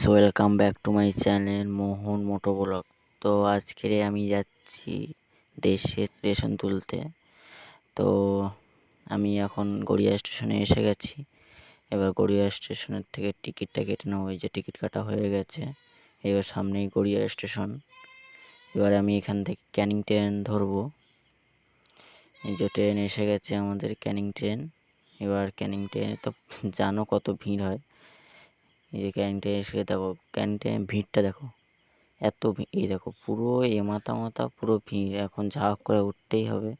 Welcome back to my channel Mohan moto vlog. তো আজকে আমি যাচ্ছি দেশের রেশন তুলতে। তো আমি এখন গড়িয়া স্টেশনে এসে গেছি। এবার গড়িয়া স্টেশনের থেকে টিকিটটা কেটে নেবো। এই যে টিকিট কাটা হয়ে গেছে। এবার সামনেই গড়িয়া স্টেশন। এবার আমি এখান থেকে ক্যানিং ট্রেন ধরবো। এই যে ট্রেন এসে গেছে আমাদের ক্যানিং ট্রেন। এবার ক্যানিং ট্রেনে তো জানো কত ভিড় হয়। এই যে ক্যানিং ট্রেন এসে দেখো, ক্যানিং ট্রেনের ভিড়টা দেখো, এত এই দেখো পুরো মাথা মাথা পুরো ভিড়। এখন ঝাঁক করে উঠতেই হবে,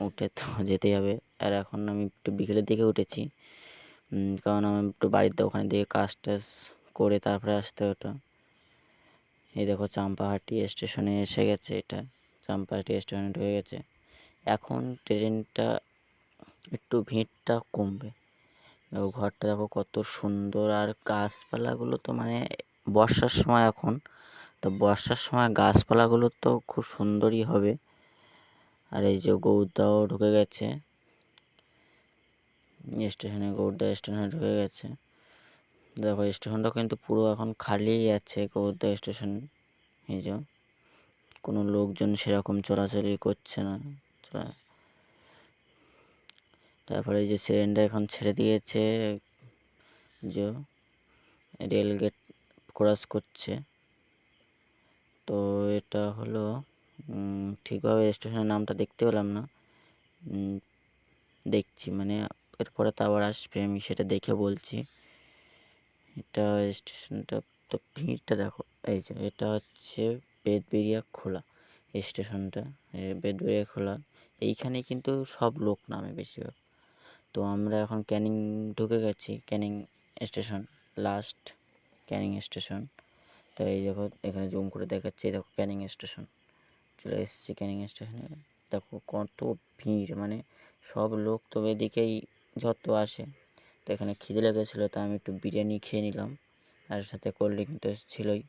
উঠে তো যেতেই হবে। আর এখন আমি একটু বিকেলের দিকে উঠেছি, কারণ আমি একটু বাড়িতে ওখানে দিকে কাজ টাজ করে তারপরে আসতে হতো। এই দেখো চাম্পাহাটি স্টেশনে এসে গেছে। এটা চাম্পাহাটি স্টেশনে ঢুকে গেছে। এখন ট্রেনটা একটু ভিড়টা কমবে। দেখো ঘরটা দেখো কত সুন্দর। আর গাছপালাগুলো তো মানে বর্ষার সময় এখন, তো বর্ষার সময় গাছপালাগুলো তো খুব সুন্দরই হবে। আর এই যে গৌরদাও ঢুকে গেছে স্টেশনে, গৌরদা স্টেশনে ঢুকে গেছে। দেখো স্টেশনটা কিন্তু পুরো এখন খালিই আছে গৌরদা স্টেশন। এই যে কোনো লোকজন সেরকম চলাচলই করছে না। তারপরে এই যে ট্রেনটা এখন ছেড়ে দিয়েছে, যে রেল গেট ক্রস করছে। তো এটা হলো ঠিকভাবে স্টেশনের নামটা দেখতে পেলাম না, দেখছি মানে এরপরে তো আবার আসবে, আমি সেটা দেখে বলছি। এটা স্টেশনটা তো ভিড়টা দেখো। এই যে এটা হচ্ছে বেদবেরিয়া খোলা স্টেশনটা, বেদবেরিয়া খোলা। এইখানে কিন্তু সব লোক নামে বেশিরভাগ। তো আমরা এখন ক্যানিং ঢুকে গেছি, Canning station last Canning station. তো এই দেখো এখানে জুম করে দেখাচ্ছি, দেখো ক্যানিং স্টেশন চলে এসেছি। ক্যানিং স্টেশনে দেখো কত ভিড়, মানে সব লোক তো এদিকেই যত আসে। তো এখানে খিদে লেগেছিলো, তো আমি একটু বিরিয়ানি খেয়ে নিলাম, আর সাথে কোল্ড ড্রিঙ্ক তো ছিলই।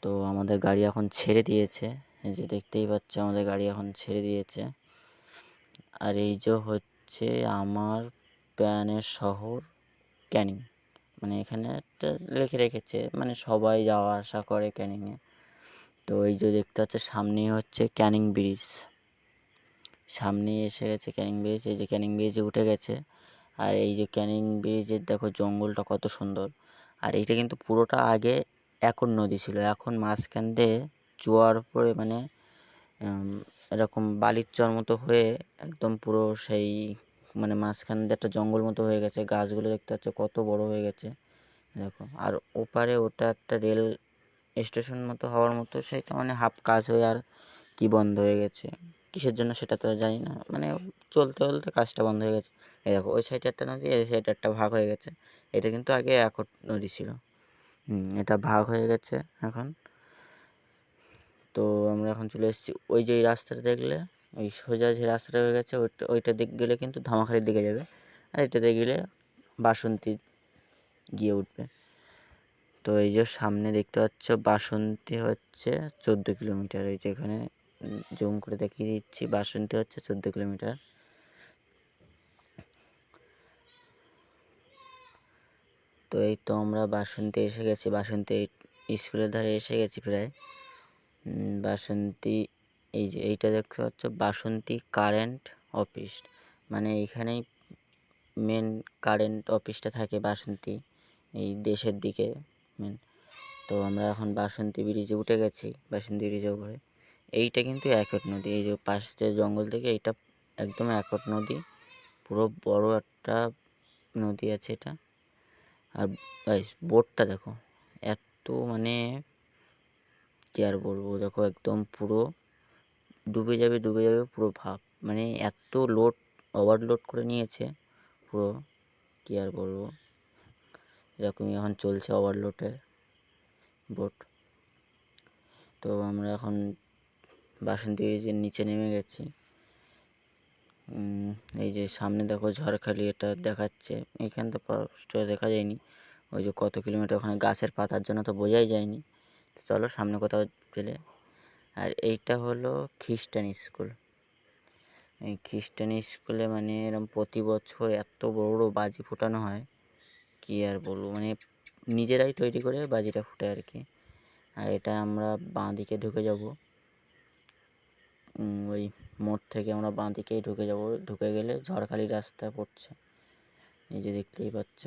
তো আমাদের গাড়ি এখন ছেড়ে দিয়েছে, এই যে দেখতেই পাচ্ছ আমাদের গাড়ি এখন ছেড়ে দিয়েছে। আর এই যে হচ্ছে আমার প্রাণের শহর ক্যানিং, মানে এখানে একটা লিখে রেখেছে, মানে সবাই যাওয়া আসা করে ক্যানিংয়ে। তো এই যে দেখতে পাচ্ছ সামনেই হচ্ছে ক্যানিং ব্রিজ, সামনেই এসে গেছে ক্যানিং ব্রিজ। এই যে ক্যানিং ব্রিজে উঠে গেছে। আর এই যে ক্যানিং ব্রিজের দেখো জঙ্গলটা কত সুন্দর। আর এইটা কিন্তু পুরোটা আগে একর নদী ছিল, এখন মাঝখান দিয়ে জোয়ার পড়ে মানে এরকম বালির চর মতো হয়ে একদম পুরো সেই মানে মাঝখান দিয়ে একটা জঙ্গল মতো হয়ে গেছে। গাছগুলো দেখতে পাচ্ছ কত বড় হয়ে গেছে দেখো। আর ওপারে ওটা একটা রেল স্টেশন মতো হওয়ার মতো, সেটা মানে হাফ কাজ হয়ে আর কি বন্ধ হয়ে গেছে, কিসের জন্য সেটা তো জানি না, মানে চলতে চলতে কাজটা বন্ধ হয়ে গেছে। এই দেখো ওই সাইডে একটা নদী, এই সাইডে একটা ভাগ হয়ে গেছে। এটা কিন্তু আগে একর নদী ছিল, এটা ভাগ হয়ে গেছে এখন। তো আমরা এখন চলে এসেছি ওই যে রাস্তাটা দেখলে, ওই সোজা যে রাস্তাটা হয়ে গেছে ওইটা দিক গেলে কিন্তু ধামাখালির দিকে যাবে, আর এটাতে গেলে বাসন্তী গিয়ে উঠবে। তো এই যে সামনে দেখতে পাচ্ছ বাসন্তী হচ্ছে 14 কিলোমিটার। এই যে এখানে জুম করে দেখিয়ে দিচ্ছি, বাসন্তী হচ্ছে 14 কিলোমিটার। তো এই তো আমরা বাসন্তী এসে গেছি, বাসন্তী স্কুলের ধারে এসে গেছি প্রায়। বাসন্তী এই যে এইটা দেখতে পাচ্ছ বাসন্তী কারেন্ট অফিস, মানে এইখানেই মেন কারেন্ট অফিসটা থাকে বাসন্তী এই দেশের দিকে মেন। তো আমরা এখন বাসন্তী ব্রিজে উঠে গেছি, বাসন্তী ব্রিজের উপরে। এইটা কিন্তু একট নদী, এই যে পাশে জঙ্গল থেকে এইটা একদম একট নদী, পুরো বড় একটা নদী আছে এটা। আর বোটটা দেখো এত মানে কি আর বলবো, দেখো একদম পুরো ডুবে যাবে ডুবে যাবে পুরো ভাব, মানে এত লোড ওভারলোড করে নিয়েছে পুরো, কি আর বলবো। এরকমই এখন চলছে ওভারলোডের বোট। তো আমরা এখন বাসন্তী ব্রিজের নিচে নেমে গেছি। এই যে সামনে দেখো ঝড়খালি এটা দেখাচ্ছে, এখান তো স্পষ্ট দেখা যায়নি, ওই যে কত কিলোমিটার ওখানে গাছের পাতার জন্য তো বোঝাই যায়নি। তো চলো সামনে কোথাও গেলে। আর এইটা হলো খ্রিস্টান স্কুল। এই খ্রিস্টান স্কুলে মানে এরকম প্রতি বছর এত বড় বড় বাজি ফোটানো হয়, কি আর বলবো, মানে নিজেরাই তৈরি করে বাজিটা ফুটে আর কি। আর এটা আমরা বাঁ দিকে ঢুকে যাব, ওই মোড় থেকে আমরা বাঁ দিকেই ঢুকে যাব। ঢুকে গেলে ঝড়খালি রাস্তা পড়ছে, এই যে দেখতেই পাচ্ছ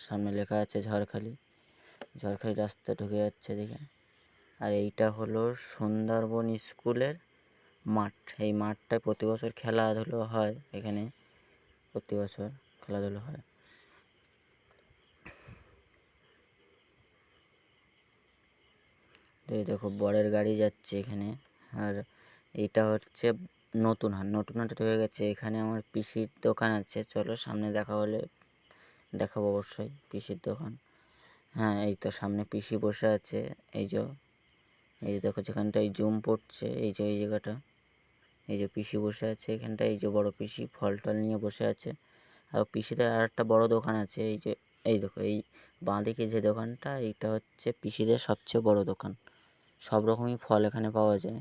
সামনে লেখা আছে ঝড়খালি। ঝড়খালি রাস্তা ঢুকে যাচ্ছে দেখে। আর এইটা হলো সুন্দরবন স্কুলের মাঠ। এই মাঠটায় প্রতি বছর খেলাধুলো হয়, এখানে প্রতি বছর খেলাধুলো হয়। তো এই দেখো বরের গাড়ি যাচ্ছে এখানে। আর এইটা হচ্ছে নতুন হাট। নতুন হাটে ঢুকে গেছে, এখানে আমার পিসির দোকান আছে। চলো সামনে দেখা হলে দেখাবো অবশ্যই পিসির দোকান। হ্যাঁ এই তো সামনে পিসি বসে আছে। এই যে দেখো যেখানটায় জুম পড়ছে, এই যে এই জায়গাটা, এই যে পিসি বসে আছে এখানটা। এই যে বড় পিসি ফল টল নিয়ে বসে আছে। আর পিসিদের আর একটা বড় দোকান আছে, এই যে এই দেখো এই বাঁ দিকে যে দোকানটা, এইটা হচ্ছে পিসিদের সবচেয়ে বড় দোকান। সব রকমই ফল এখানে পাওয়া যায়।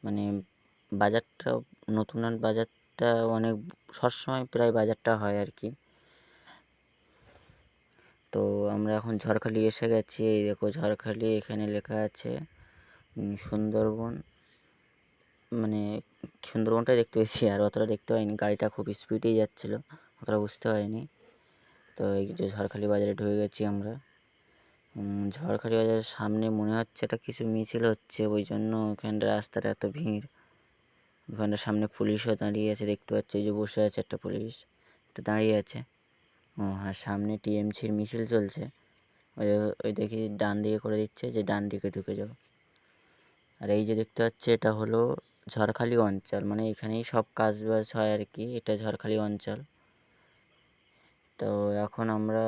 মানে বাজারটা, নতুন হাট বাজারটা অনেক সবসময় প্রায় বাজারটা হয় আর কি। তো আমরা এখন ঝড়খালি এসে গেছি। এই দেখো ঝড়খালি, এখানে লেখা আছে সুন্দরবন। মানে সুন্দরবনটাই দেখতে পেয়েছি, আর অতটা দেখতে পাইনি, গাড়িটা খুব স্পিডেই যাচ্ছিলো, অতটা বুঝতে পারিনি। তো এই যে ঝড়খালি বাজারে ঢুকে গেছি আমরা। ঝড়খালি বাজারের সামনে মনে হচ্ছে এটা কিছু মিছিল হচ্ছে, ওই জন্য ওখানটা রাস্তাটা এত ভিড়। ওখানটার সামনে পুলিশও দাঁড়িয়ে আছে, দেখতে পাচ্ছি এই যে বসে আছে একটা পুলিশ, একটা দাঁড়িয়ে আছে। ও হ্যাঁ, সামনে টিএমসির মিছিল চলছে। ওই ওই দেখি ডান দিকে করে দিচ্ছে যে ডান দিকে ঢুকে যাও। আর এই যে দেখতে পাচ্ছি এটা হলো ঝড়খালি অঞ্চল, মানে এখানেই সব কাজ বাজ হয় আর কি। এটা ঝড়খালি অঞ্চল। তো এখন আমরা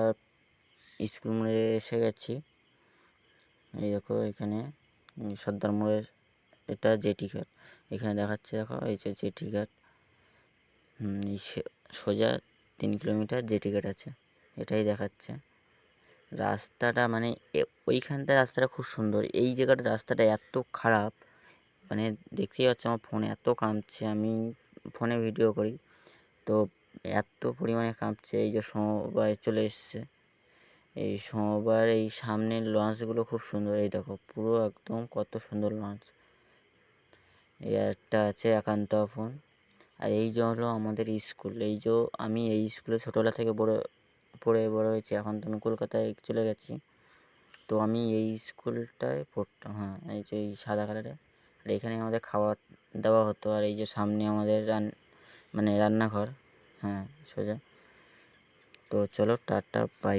স্কুল মোড়ে এসে গেছি। এই দেখো এখানে সর্দার মোড়ের এটা জেটি ঘাট, এখানে দেখাচ্ছে দেখো এই যে জেটি ঘাট। এই সোজা 3 কিলোমিটার জেটি ঘাট আছে, এটাই দেখাচ্ছে। রাস্তাটা মানে ওইখানটার রাস্তাটা খুব সুন্দর, এই জায়গাটার রাস্তাটা এত খারাপ, মানে দেখতেই পাচ্ছ আমার ফোনে এত কাঁপছে। আমি ফোনে ভিডিও করি তো এত পরিমাণে কাঁপছে। এই যে সমবায় চলে এসছে, এই সমবায়ের এই সামনের লঞ্চগুলো খুব সুন্দর। এই দেখো পুরো একদম কত সুন্দর লঞ্চ। এই একটা আছে একান্ত আপন। আর এই যে হলো আমাদের স্কুল। এই যে আমি এই স্কুলে ছোটোবেলা থেকে পড়ে বড় হয়েছি, এখন তো আমি কলকাতায় চলে গেছি। তো আমি এই স্কুলটায় পড়তাম। হ্যাঁ এই যে এই সাদা কালারে, আর এখানে আমাদের খাবার দেওয়া হতো। আর এই যে সামনে আমাদের মানে রান্নাঘর, হ্যাঁ সোজা। তো চলো টাটা বাই।